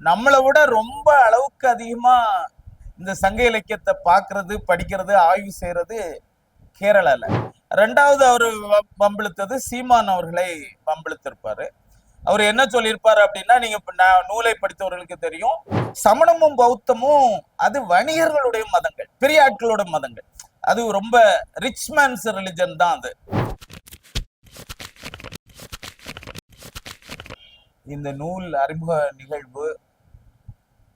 நம்மளை விட ரொம்ப அளவுக்கு அதிகமா இந்த சங்க இலக்கியத்தை பார்க்கறது, படிக்கிறது, ஆய்வு செய்யறது கேரளால. ரெண்டாவது அவரு வம்பிழுத்தது சீமான் அவர்களை வம்பிழுத்திருப்பாரு. அவர் என்ன சொல்லியிருப்பாரு அப்படின்னா, நீங்க நூலை படித்தவர்களுக்கு தெரியும், சமணமும் பௌத்தமும் அது வணிகர்களுடைய மதங்கள், பெரிய ஆட்களோட மதங்கள். அது ரொம்ப ரிச் மேன்ஸ் ரிலிஜன் தான் அது. இந்த நூல் அறிமுக நிகழ்வு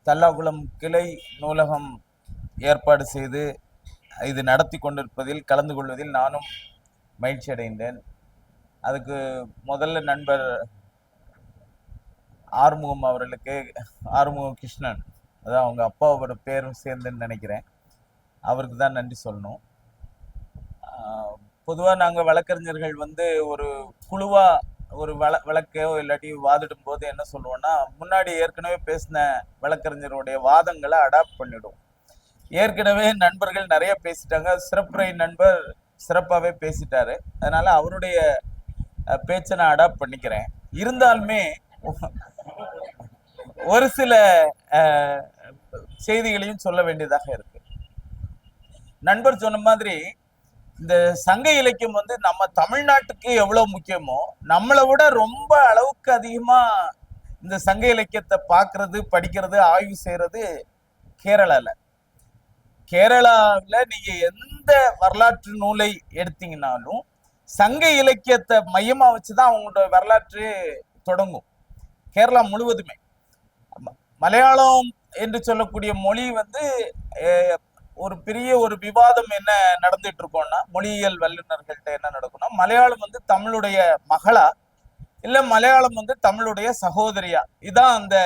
தல்லாகுளம் கிளை நூலகம் ஏற்பாடு செய்து இது நடத்தி கொண்டிருப்பதில், கலந்து கொள்வதில் நானும் மகிழ்ச்சி அடைந்தேன். அதுக்கு முதல்ல நண்பர் ஆறுமுகம் அவர்களுக்கு, ஆறுமுகம் கிருஷ்ணன், அதான் அவங்க அப்பாவோட பேரும் சேர்ந்துன்னு நினைக்கிறேன், அவருக்கு தான் நன்றி சொல்லணும். பொதுவாக நாங்கள் வழக்கறிஞர்கள் ஒரு குழுவாக ஒரு வழக்கையோ இல்லாட்டி வாதிடும் போது என்ன சொல்லுவோம்னா, முன்னாடி ஏற்கனவே பேசின வழக்கறிஞருடைய வாதங்களை அடாப்ட் பண்ணிடும். ஏற்கனவே நண்பர்கள் நிறைய பேசிட்டாங்க, சிறப்புரை நண்பர் சிறப்பாகவே பேசிட்டாரு, அதனால அவருடைய பேச்சை நான் அடாப்ட் பண்ணிக்கிறேன். இருந்தாலுமே ஒரு சில செய்திகளையும் சொல்ல வேண்டியதாக இருக்கு. நண்பர் சொன்ன மாதிரி இந்த சங்க இலக்கியம் நம்ம தமிழ்நாட்டுக்கு எவ்வளவு முக்கியமோ, நம்மளை விட ரொம்ப அளவுக்கு அதிகமா இந்த சங்க இலக்கியத்தை பார்க்கறது, படிக்கிறது, ஆய்வு செய்யறது கேரளால. கேரளாவில் நீங்க எந்த வரலாற்று நூலை எடுத்தீங்கன்னாலும் சங்க இலக்கியத்தை மையமா வச்சுதான் அவங்களோட வரலாற்று தொடங்கும். கேரளா முழுவதுமே மலையாளம் என்று சொல்லக்கூடிய மொழி ஒரு பெரிய ஒரு விவாதம் என்ன நடந்துட்டு இருக்கோம்னா, மொழியியல் வல்லுநர்கள்ட்ட என்ன நடக்கும்னா, மலையாளம் தமிழுடைய மகளா இல்ல மலையாளம் தமிழுடைய சகோதரியா, இதான் அந்த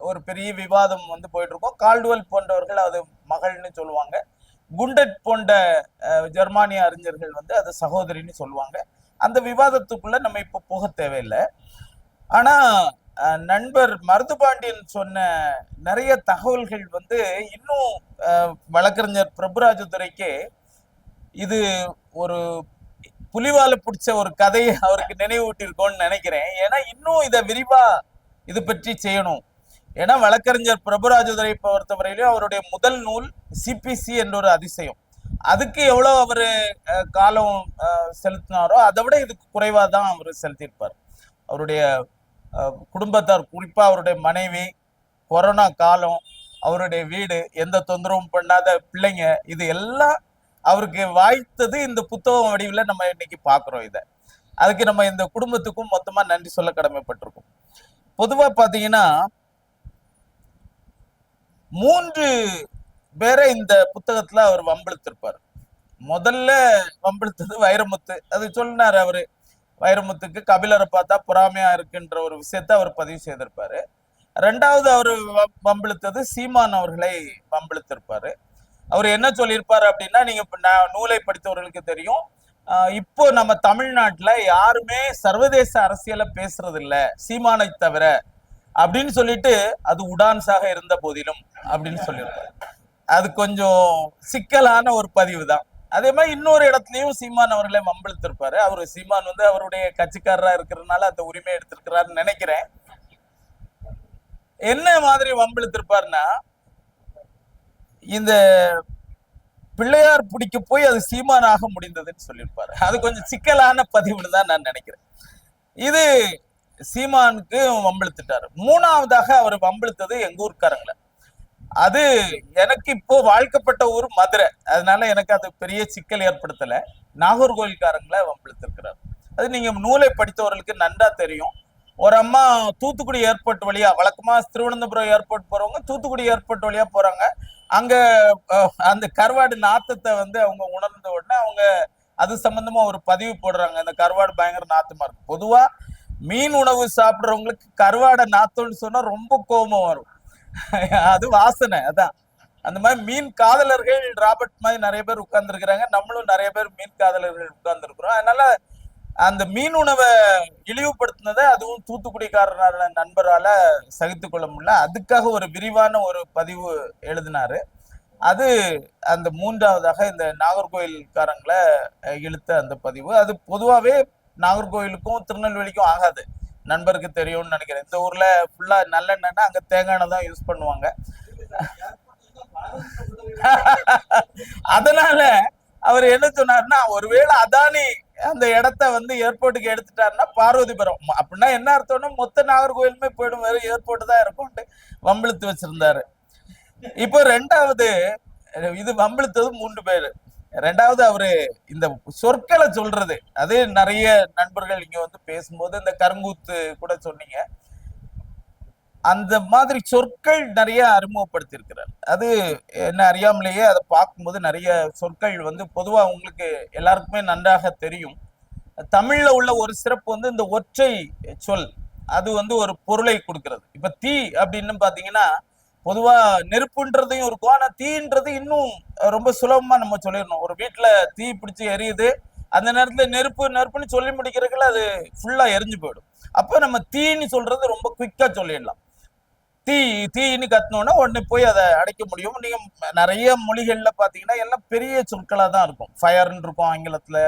ஒரு பெரிய விவாதம் போயிட்டு இருக்கோம். கால்டுவெல் போன்றவர்கள் அது மகள்னு சொல்லுவாங்க, குண்டட் போன்ற ஜெர்மானிய அறிஞர்கள் அது சகோதரின்னு சொல்லுவாங்க. அந்த விவாதத்துக்குள்ள நம்ம இப்ப போக தேவையில்லை. ஆனா நண்பர் மருதுபாண்டியன் சொன்ன நிறைய தகவல்கள் இன்னும் வழக்கறிஞர் பிரபுராஜதுரைக்கு இது ஒரு புலிவால பிடிச்ச ஒரு கதையை அவருக்கு நினைவூட்டிருக்கோன்னு நினைக்கிறேன். ஏன்னா இன்னும் இதை விரிவா இது பற்றி செய்யணும். ஏன்னா வழக்கறிஞர் பிரபுராஜதுரை பொறுத்தவரையிலும் அவருடைய முதல் நூல் சிபிசி என்ற ஒரு அதிசயம், அதுக்கு எவ்வளவு அவரு காலம் செலுத்தினாரோ அதை விட இதுக்கு குறைவா தான் அவர் செலுத்தியிருப்பார். அவருடைய குடும்பத்தார், குறிப்பா அவருடைய மனைவி, கொரோனா காலம், அவருடைய வீடு, எந்த தொந்தரவும் பண்ணாத பிள்ளைங்க, இது எல்லாம் அவருக்கு வாய்த்தது இந்த புத்தகம் வடிவில் நம்ம இன்னைக்கு பார்க்குறோம். இதை அதுக்கு நம்ம இந்த குடும்பத்துக்கும் மொத்தமா நன்றி சொல்ல கடமைப்பட்டிருக்கோம். பொதுவா பாத்தீங்கன்னா 3 பேரை இந்த புத்தகத்துல அவர் வம்பிழுத்திருப்பார். முதல்ல வம்பிழுத்தது வைரமுத்து. அது சொன்னார் அவரு, வைரமுத்துக்கு கபிலரை பார்த்தா பொறாமையா இருக்குன்ற ஒரு விஷயத்த அவர் பதிவு செய்திருப்பாரு. ரெண்டாவது அவர் வம்பிழுத்தது சீமான் அவர்களை வம்பிழுத்திருப்பாரு. அவர் என்ன சொல்லியிருப்பாரு அப்படின்னா, நீங்க நூலை படித்தவர்களுக்கு தெரியும், இப்போ நம்ம தமிழ்நாட்டுல யாருமே சர்வதேச அரசியலை பேசுறது இல்ல சீமானை தவிர அப்படின்னு சொல்லிட்டு, அது உடான்ஸாக இருந்த போதிலும் அப்படின்னு சொல்லியிருப்பாரு. அது கொஞ்சம் சிக்கலான ஒரு பதிவு தான். அதே மாதிரி இன்னொரு இடத்துலயும் சீமான் அவர்களை வம்பிழுத்திருப்பாரு. அவரு சீமான் அவருடைய கட்சிக்காரரா இருக்கிறதுனால அந்த உரிமை எடுத்திருக்கிறாருன்னு நினைக்கிறேன். என்ன மாதிரி வம்பிழுத்திருப்பாருன்னா, இந்த பிள்ளையார் பிடிக்க போய் அது சீமானாக முடிந்ததுன்னு சொல்லியிருப்பாரு. அது கொஞ்சம் சிக்கலான பதிவுன்னு தான் நான் நினைக்கிறேன். இது சீமானுக்கு வம்பிழுத்துட்டாரு. மூணாவதாக அவர் வம்பிழுத்தது எங்க ஊர்க்காரங்களை. அது எனக்கு இப்போ வாழ்க்கப்பட்ட ஊர் மதுரை, அதனால எனக்கு அது பெரிய சிக்கல் ஏற்படுத்தல. நாகர்கோவில்காரங்களை வம்பிழுத்திருக்கிறார். அது நீங்க நூலை படித்தவர்களுக்கு நன்றா தெரியும். ஒரு அம்மா தூத்துக்குடி ஏர்போர்ட் வழியா, வழக்கமா திருவனந்தபுரம் ஏர்போர்ட் போறவங்க தூத்துக்குடி ஏர்போர்ட் வழியா போறாங்க. அங்க அந்த கருவாடு நாத்தத்தை அவங்க உணர்ந்த உடனே அவங்க அது சம்பந்தமா ஒரு பதிவு போடுறாங்க, அந்த கருவாடு பயங்கர நாத்தமா இருக்கு. பொதுவா மீன் உணவு சாப்பிடுறவங்களுக்கு கருவாடை நாத்தம்னு சொன்னா ரொம்ப கோபம் வரும், அது வாசனை. அதான் அந்த மாதிரி மீன் காதலர்கள் ராபர்ட் மாதிரி நிறைய பேர் உட்கார்ந்து இருக்கிறாங்க, நம்மளும் நிறைய பேர் மீன் காதலர்கள் உட்கார்ந்து இருக்கிறோம். அதனால அந்த மீன் உணவை இழிவுபடுத்தினதை அதுவும் தூத்துக்குடிக்காரனான நண்பரால சகித்து கொள்ள முடியல. அதுக்காக ஒரு விரிவான ஒரு பதிவு எழுதினாரு. அது அந்த மூன்றாவதாக இந்த நாகர்கோவில்காரங்களை இழுத்த அந்த பதிவு. அது பொதுவாகவே நாகர்கோவிலுக்கும் திருநெல்வேலிக்கும் ஆகாது. நண்பருக்கு தெரியும்னு நினைக்கிறேன். இந்த ஊர்ல ஃபுல்லா நல்லெண்ணெய்னா அங்க தேங்காய் எண்ணெய் தான் யூஸ் பண்ணுவாங்க. அதனால அவர் என்ன சொன்னாருன்னா, ஒருவேளை அதானி அந்த இடத்த வந்து ஏர்போர்ட்டுக்கு எடுத்துட்டாருன்னா பார்வதிபுரம் அப்படின்னா என்ன அர்த்தம்னா மொத்த நாகர்கோயிலுமே போயிடும், வேற ஏர்போர்ட் தான் இருக்கும்ட்டு வம்பிழுத்து வச்சிருந்தாரு. இப்போ ரெண்டாவது இது வம்பிழுத்தது 3 பேரு. ரெண்டாவது அவரு இந்த சொற்களை சொல்றது, அது நிறைய நண்பர்கள் இங்க வந்து பேசும்போது இந்த கருங்கூத்து கூட சொன்னீங்க, அந்த மாதிரி சொற்கள் நிறைய அறிமுகப்படுத்தி இருக்கிறார். அது என்ன அறியாமலேயே அதை பார்க்கும்போது நிறைய சொற்கள் வந்து பொதுவா உங்களுக்கு எல்லாருக்குமே நன்றாக தெரியும். தமிழ்ல உள்ள ஒரு சிறப்பு வந்து இந்த ஒற்றை சொல், அது வந்து ஒரு பொருளை கொடுக்கிறது. இப்ப தீ அப்படின்னு பாத்தீங்கன்னா பொதுவா நெருப்புன்றதையும் இருக்கும், ஆனா தீன்றது இன்னும் ரொம்ப சுலபமா நம்ம சொல்லிடணும். ஒரு வீட்டுல தீ பிடிச்சி எரியுது, அந்த நேரத்துல நெருப்பு நெருப்புன்னு சொல்லி முடிக்கிறதுக்குள்ள அது ஃபுல்லா எரிஞ்சு போயிடும். அப்ப நம்ம தீன்னு சொல்றது ரொம்ப குயிக்கா சொல்லிடலாம். தீ தீன்னு கத்தனோன்னா உடனே போய் அதை அடைக்க முடியும். நீங்க நிறைய மொழிகள்ல பாத்தீங்கன்னா எல்லாம் பெரிய சொற்களா தான் இருக்கும். ஃபயர்ன்னு இருக்கும் ஆங்கிலத்துல,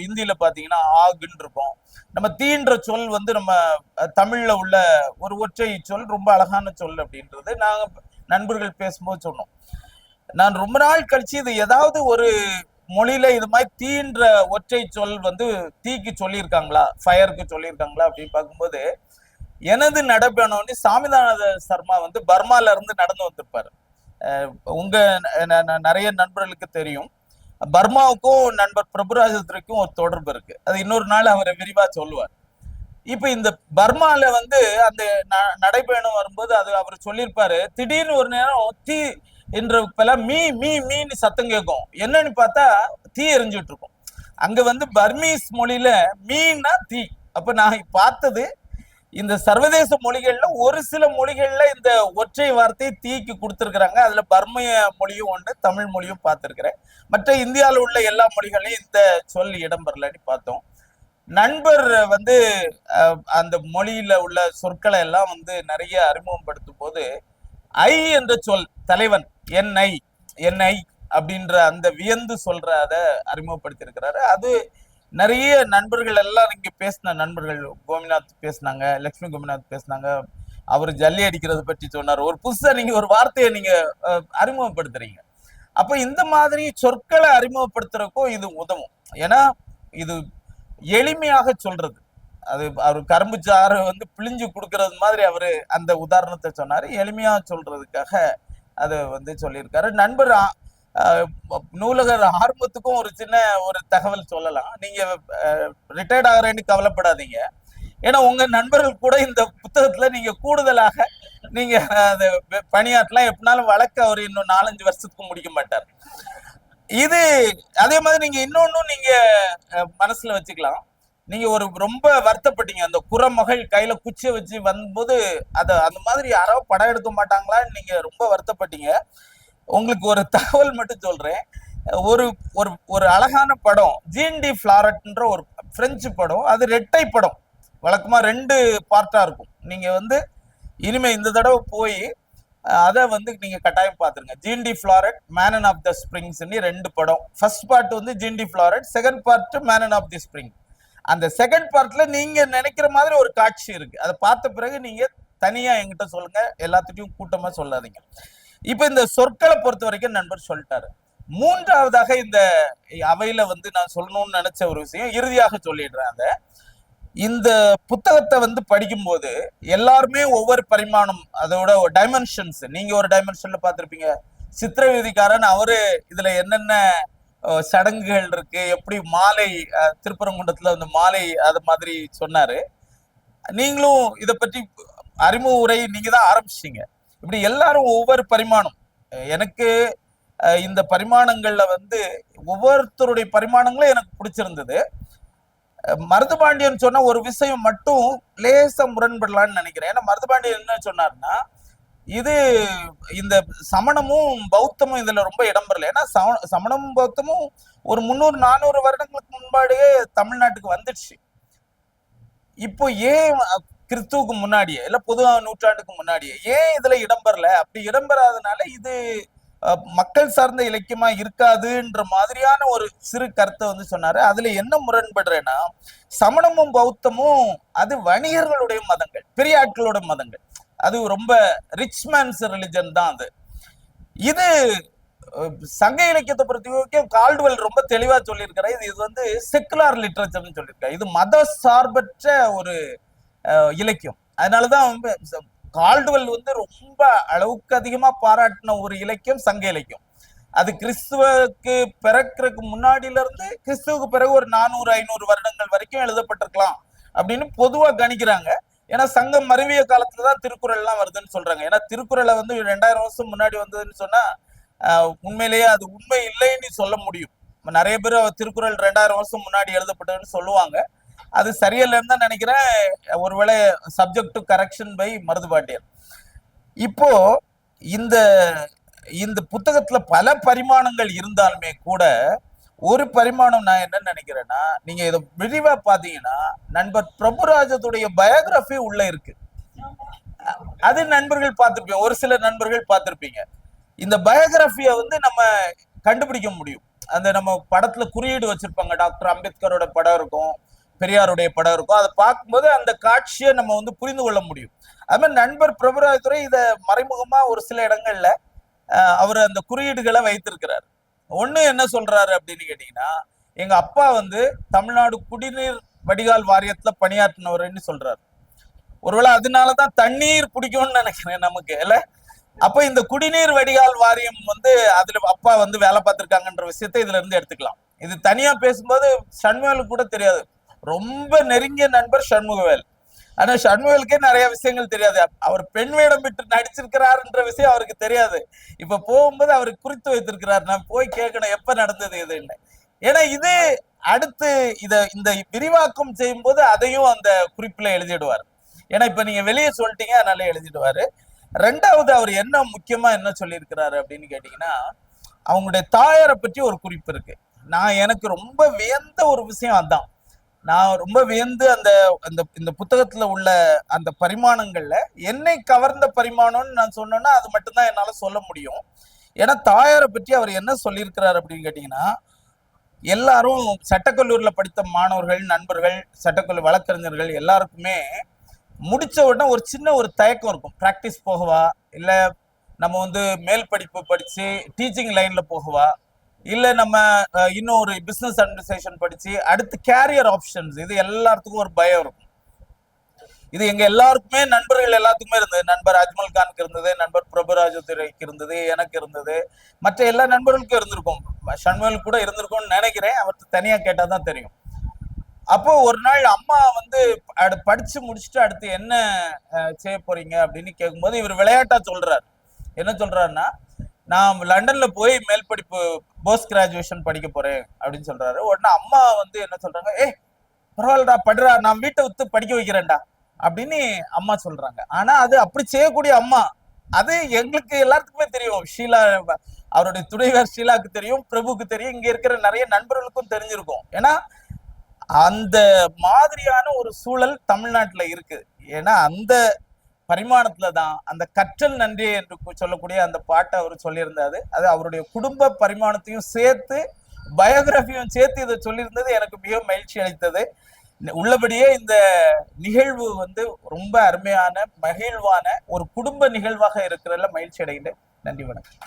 இந்தியில பாத்தீங்கன்னா ஆகுன்னு இருக்கும். நம்ம தீன்ற சொல் வந்து நம்ம தமிழ்ல உள்ள ஒரு ஒற்றை சொல், ரொம்ப அழகான சொல் அப்படின்றது நாங்க நண்பர்கள் பேசும்போது சொன்னோம். நான் ரொம்ப நாள் கழிச்சு இது ஏதாவது ஒரு மொழியில இது மாதிரி தீன்ற ஒற்றை சொல் வந்து தீக்கு சொல்லியிருக்காங்களா, ஃபயருக்கு சொல்லியிருக்காங்களா அப்படின்னு பார்க்கும்போது எனது நடைபயணம்னு சாமிநாத சர்மா வந்து பர்மால இருந்து நடந்து வந்திருப்பாரு. உங்க நிறைய நண்பர்களுக்கு தெரியும், பர்மாவுக்கும் நண்பர் பிரபுராஜத்திற்கும் ஒரு தொடர்பு இருக்கு. அது இன்னொரு நாள் அவரை விரிவா சொல்லுவார். இப்ப இந்த பர்மால வந்து அந்த நடைபயணம் வரும்போது அது அவர் சொல்லியிருப்பாரு, திடீர்னு ஒரு நேரம் தீ என்ற மீ மீ மீன்னு சத்தம் கேட்கும். என்னன்னு பார்த்தா தீ எரிஞ்சுட்டு இருக்கும். அங்க வந்து பர்மீஸ் மொழியில மீன்னா தீ. அப்ப நான் பார்த்தது இந்த சர்வதேச மொழிகள்ல ஒரு சில மொழிகள்ல இந்த ஒற்றை வார்த்தை தீக்கு கொடுத்திருக்கிறாங்க. அதுல பர்மிய மொழியும் ஒன்று, தமிழ் மொழியும் பார்த்திருக்கிறேன். மற்ற இந்தியாவில் உள்ள எல்லா மொழிகளையும் இந்த சொல் இடம்பெறலன்னு பார்த்தோம். நண்பர் வந்து அந்த மொழியில உள்ள சொற்களை எல்லாம் வந்து நிறைய அறிமுகப்படுத்தும் போது ஐ என்ற சொல், தலைவன், என் ஐ அப்படின்ற அந்த வியந்து சொல்ற அதை அறிமுகப்படுத்தி இருக்கிறாரு. அது நிறைய நண்பர்கள் எல்லாம் இங்க பேசின நண்பர்கள், கோபிநாத் பேசினாங்க, லட்சுமி கோபிநாத் பேசினாங்க, அவர் ஜல்லி அடிக்கிறது பற்றி சொன்னார். ஒரு புதுசா நீங்க ஒரு வார்த்தையை நீங்க அறிமுகப்படுத்துறீங்க. அப்ப இந்த மாதிரி சொற்களை அறிமுகப்படுத்துறதுக்கும் இது உதவும். ஏன்னா இது எளிமையாக சொல்றது. அது அவர் கரும்பு சாறு வந்து பிழிஞ்சு கொடுக்கறது மாதிரி அவரு அந்த உதாரணத்தை சொன்னாரு. எளிமையா சொல்றதுக்காக அதை வந்து சொல்லியிருக்காரு. நண்பர் நூலகர் ஆர்வத்துக்கும் ஒரு சின்ன ஒரு தகவல் சொல்லலாம். நீங்க ரிட்டையர்ட் ஆகிறேன்னு கவலைப்படாதீங்க. ஏன்னா உங்க நண்பர்கள் கூட இந்த புத்தகத்துல நீங்க கூடுதலாக நீங்க பணியாற்றலாம். எப்படினாலும் வழக்கு அவர் இன்னும் 4-5 வருஷத்துக்கு முடிக்க மாட்டார். இது அதே மாதிரி நீங்க இன்னொன்னும் நீங்க மனசுல வச்சுக்கலாம். நீங்க ஒரு ரொம்ப வருத்தப்பட்டீங்க, அந்த குறமகள் கையில குச்சியை வச்சு வரும்போது அந்த மாதிரி யாரோ படம் எடுக்க மாட்டாங்களான்னு நீங்க ரொம்ப வருத்தப்பட்டீங்க. உங்களுக்கு ஒரு தகவல் மட்டும் சொல்றேன். ஒரு ஒரு ஒரு அழகான படம், ஜீன் டி ஃபிளாரட்ன்ற ஒரு பிரெஞ்சு படம். அது ரெட்டை படம், வழக்கமா 2 பார்ட்டா இருக்கும். நீங்க வந்து இனிமே இந்த தடவை போய் அதை வந்து நீங்க கட்டாயம் பார்த்துருங்க. Jean de Florette, Manon of the Springs 2 படம். ஃபர்ஸ்ட் பார்ட் வந்து Jean de Florette, second part Manon of the Spring. அந்த செகண்ட் பார்ட்ல நீங்க நினைக்கிற மாதிரி ஒரு காட்சி இருக்கு. அதை பார்த்த பிறகு நீங்க தனியா என்கிட்ட சொல்லுங்க, எல்லாத்துட்டையும் கூட்டமா சொல்லாதீங்க. இப்ப இந்த சொற்களை பொறுத்த வரைக்கும் நண்பர் சொல்லிட்டாரு. மூன்றாவதாக இந்த அவையில வந்து நான் சொல்லணும்னு நினைச்ச ஒரு விஷயம் இறுதியாக சொல்லிடுறேன். இந்த புத்தகத்தை வந்து படிக்கும்போது எல்லாருமே ஒவ்வொரு பரிமாணம், அதோட டைமென்ஷன்ஸ், நீங்க ஒரு டைமென்ஷன்ல பார்த்திருப்பீங்க. சித்திரவீதிக்காரன் அவரு இதுல என்னென்ன சடங்குகள் இருக்கு, எப்படி மாலை திருப்பரங்குன்றத்துல அந்த மாலை அது மாதிரி சொன்னாரு. நீங்களும் இதை பற்றி அறிமுக உரை நீங்க தான் ஆரம்பிச்சீங்க. இப்படி எல்லாரும் ஒவ்வொரு பரிமாணம், எனக்கு இந்த பரிமாணங்கள்ல வந்து ஒவ்வொருத்தருடைய பரிமாணங்களும் எனக்கு பிடிச்சிருந்தது. மருதுபாண்டியன் சொன்ன ஒரு விஷயம் மட்டும் லேசா முரண்படலான்னு நினைக்கிறேன். ஏன்னா மருதுபாண்டியன் என்ன சொன்னார்னா, இது இந்த சமணமும் பௌத்தமும் இதுல ரொம்ப இடம்பெறல. ஏன்னா சமணமும் பௌத்தமும் ஒரு 300-400 வருடங்களுக்கு முன்பாடே தமிழ்நாட்டுக்கு வந்துடுச்சு. இப்போ ஏன் கிறிஸ்துவுக்கு முன்னாடியே இல்ல பொது நூற்றாண்டுக்கு முன்னாடியே ஏன் இதுல இடம்பெறல? அப்படி இடம்பெறாதனால இது மக்கள் சார்ந்த இலக்கியமா இருக்காதுன்ற மாதிரியான ஒரு சிறு கருத்தை வந்து சொன்னாரு. அதுல என்ன முரண்படுறேன்னா, சமணமும் பௌத்தமும் அது வணிகர்களுடைய மதங்கள், பெரிய ஆட்களோட மதங்கள். அது ரொம்ப ரிச் மேன்ஸ் ரிலிஜன் தான் அது. இது சங்க இலக்கியத்தை பொறுத்த வரைக்கும் கால்டுவெல் ரொம்ப தெளிவா சொல்லியிருக்காரு. இது வந்து செக்குலார் லிட்ரேச்சர்னு சொல்லியிருக்காரு. இது மத சார்பற்ற ஒரு இலக்கியம். அதனாலதான் கால்டுவெல் வந்து ரொம்ப அளவுக்கு அதிகமா பாராட்டின ஒரு இலக்கியம் சங்க இலக்கியம். அது கிறிஸ்துவுக்கு பிறக்கிறதுக்கு முன்னாடியில இருந்து கிறிஸ்துவுக்கு பிறகு ஒரு 400-500 வருடங்கள் வரைக்கும் எழுதப்பட்டிருக்கலாம் அப்படின்னு பொதுவா கணிக்கிறாங்க. ஏன்னா சங்கம் மருவிய காலத்துலதான் திருக்குறள் எல்லாம் வருதுன்னு சொல்றாங்க. ஏன்னா திருக்குறளை வந்து 2000 வருஷம் முன்னாடி வந்ததுன்னு சொன்னா உண்மையிலேயே அது உண்மை இல்லைன்னு சொல்ல முடியும். நிறைய பேர் திருக்குறள் 2000 வருஷம் முன்னாடி எழுதப்பட்டதுன்னு சொல்லுவாங்க. அது சரியில்லைன்னு தான் நினைக்கிறேன். ஒருவேளை subject to correction by Maruthupandian. இப்போ இந்த இந்த புத்தகத்துல பல பரிமாணங்கள் இருந்தாலுமே கூட ஒரு பரிமாணம் நான் என்ன நினைக்கிறேன்னா, நீங்க இதை விரிவா பாத்தீங்கன்னா நண்பர் பிரபுராஜத்துடைய பயோகிராஃபி உள்ள இருக்கு. அது நண்பர்கள் பார்த்திருப்பீங்க, ஒரு சில நண்பர்கள் பார்த்திருப்பீங்க. இந்த பயோகிராஃபியை வந்து நம்ம கண்டுபிடிக்க முடியும். அந்த நம்ம படத்துல குறியீடு வச்சிருப்பாங்க, டாக்டர் அம்பேத்கரோட படம் இருக்கும், பெரியாருடைய படம் இருக்கும். அதை பார்க்கும்போது அந்த காட்சியை நம்ம வந்து புரிந்து கொள்ள முடியும். அது மாதிரி நண்பர் பிரபுராஜத்துறை இதை மறைமுகமா ஒரு சில இடங்கள்ல அவர் அந்த குறியீடுகளை வைத்திருக்கிறார். ஒண்ணு என்ன சொல்றாரு அப்படின்னு கேட்டீங்கன்னா, எங்க அப்பா வந்து தமிழ்நாடு குடிநீர் வடிகால் வாரியத்துல பணியாற்றினவர்னு சொல்றாரு. ஒருவேளை அதனாலதான் தண்ணீர் பிடிக்கும்னு நினைக்கிறேன் நமக்கு இல்ல. அப்ப இந்த குடிநீர் வடிகால் வாரியம் வந்து அதுல அப்பா வந்து வேலை பார்த்திருக்காங்கன்ற விஷயத்தை இதுல இருந்து எடுத்துக்கலாம். இது தனியா பேசும்போது சண்முகவேலுக்கு கூட தெரியாது. ரொம்ப நெருங்கிய நண்பர் சண்முகவேல். ஆனா சண்முகவேலுக்கே நிறைய விஷயங்கள் தெரியாது. அவர் பெண் வேடம் விட்டு நடிச்சிருக்கிறாருன்ற விஷயம் அவருக்கு தெரியாது. இப்ப போகும்போது அவருக்கு குறித்து வைத்திருக்கிறார், நான் போய் கேட்கணும் எப்ப நடந்தது இதுன்னு. ஏன்னா இது அடுத்து இந்த விரிவாக்கம் செய்யும் போது அதையும் அந்த குறிப்புல எழுதிடுவார். ஏன்னா இப்ப நீங்க வெளியே சொல்லிட்டீங்க, அதனால எழுதிடுவாரு. ரெண்டாவது அவர் என்ன முக்கியமா என்ன சொல்லியிருக்கிறாரு அப்படின்னு கேட்டீங்கன்னா, அவங்களுடைய தாயாரை பற்றி ஒரு குறிப்பு இருக்கு. எனக்கு ரொம்ப வியந்த ஒரு விஷயம் அதான். நான் ரொம்ப வியந்து இந்த புத்தகத்துல உள்ள அந்த பரிமாணங்கள்ல என்னை கவர்ந்த பரிமாணம்னு நான் சொன்னேன்னா அது மட்டும்தான் என்னால சொல்ல முடியும். ஏன்னா தாயாரை பற்றி அவர் என்ன சொல்லியிருக்கிறார் அப்படின்னு கேட்டீங்கன்னா, எல்லாரும் சட்டக்கல்லூரியில படித்த மாணவர்கள், நண்பர்கள், சட்டக்கல்லூரி வழக்கறிஞர்கள் எல்லாருக்குமே முடிச்ச உடனே ஒரு சின்ன ஒரு தயக்கம் இருக்கும். பிராக்டிஸ் போகவா, இல்ல நம்ம வந்து மேல் படிப்பு படிச்சு டீச்சிங் லைன்ல போகவா, இல்ல நம்ம இன்னும் ஒரு பிசினஸ் அட்மினிஸ்ட்ரேஷன் படிச்சு அடுத்து கேரியர் ஆப்ஷன்ஸ், இது எல்லாத்துக்கும் ஒரு பயம் இருக்கும். இது எங்க எல்லாருக்குமே, நண்பர்கள் எல்லாத்துக்குமே இருந்தது. நண்பர் அஜ்மல் கானுக்கு இருந்தது, நண்பர் பிரபுராஜத்துறைக்கு இருந்தது, எனக்கு இருந்தது, மற்ற எல்லா நண்பர்களுக்கும் இருந்திருக்கும். சண்முகல் கூட இருந்திருக்கும்னு நினைக்கிறேன், அவருக்கு தனியா கேட்டாதான் தெரியும். அப்போ ஒரு நாள் அம்மா வந்து படிச்சு முடிச்சுட்டு அடுத்து என்ன செய்ய போறீங்க அப்படின்னு கேட்கும்போது இவர் விளையாட்டா சொல்றாரு. என்ன சொல்றாருன்னா, நான் லண்டன்ல போய் மேல் படிப்பு போஸ்ட் கிராஜுவேஷன் படிக்க போறேன் அப்படின்னு சொல்றாரு. உடனே அம்மா வந்து என்ன சொல்றாங்க, பரவாயில்லடா படுறா, நான் வீட்டை விட்டு படிக்க வைக்கிறேன்டா அப்படின்னு அம்மா சொல்றாங்க. ஆனா அது அப்படி செய்யக்கூடிய அம்மா, அது எங்களுக்கு எல்லாத்துக்குமே தெரியும். ஷீலா, அவருடைய துணைவர் ஷீலாக்கு தெரியும், பிரபுக்கு தெரியும், இங்க இருக்கிற நிறைய நண்பர்களுக்கும் தெரிஞ்சிருக்கும். ஏன்னா அந்த மாதிரியான ஒரு சூழல் தமிழ்நாட்டுல இருக்கு. ஏன்னா அந்த பரிமாணத்துலதான் அந்த கற்றல் நன்றி என்று சொல்லக்கூடிய அந்த பாட்டை அவர் சொல்லியிருந்தாரு. அது அவருடைய குடும்ப பரிமாணத்தையும் சேர்த்து பயோகிராஃபியும் சேர்த்து இதை சொல்லியிருந்தது எனக்கு மிக மகிழ்ச்சி அளித்தது. உள்ளபடியே இந்த நிகழ்வு வந்து ரொம்ப அருமையான மகிழ்வான ஒரு குடும்ப நிகழ்வாக இருக்கிறதுல மகிழ்ச்சி அடைகிறேன். நன்றி, வணக்கம்.